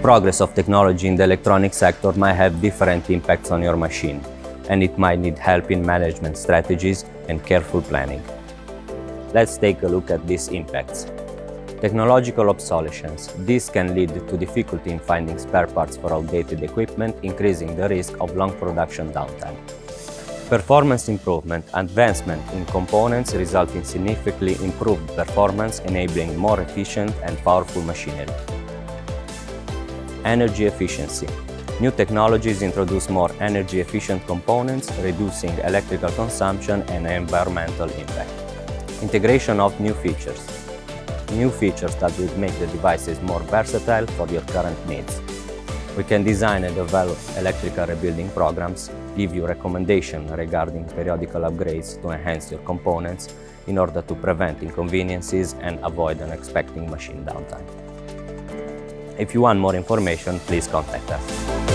progress of technology in the electronic sector might have different impacts on your machine, and it might need help in management strategies and careful planning. Let's take a look at these impacts. Technological obsolescence. This can lead to difficulty in finding spare parts for outdated equipment, increasing the risk of long production downtime. Performance improvement. Advancement in components result in significantly improved performance, enabling more efficient and powerful machinery. Energy efficiency. New technologies introduce more energy-efficient components, reducing electrical consumption and environmental impact. Integration of new features. New features that will make the devices more versatile for your current needs. We can design and develop electrical rebuilding programs, give you recommendations regarding periodical upgrades to enhance your components in order to prevent inconveniences and avoid unexpected machine downtime. If you want more information, please contact us.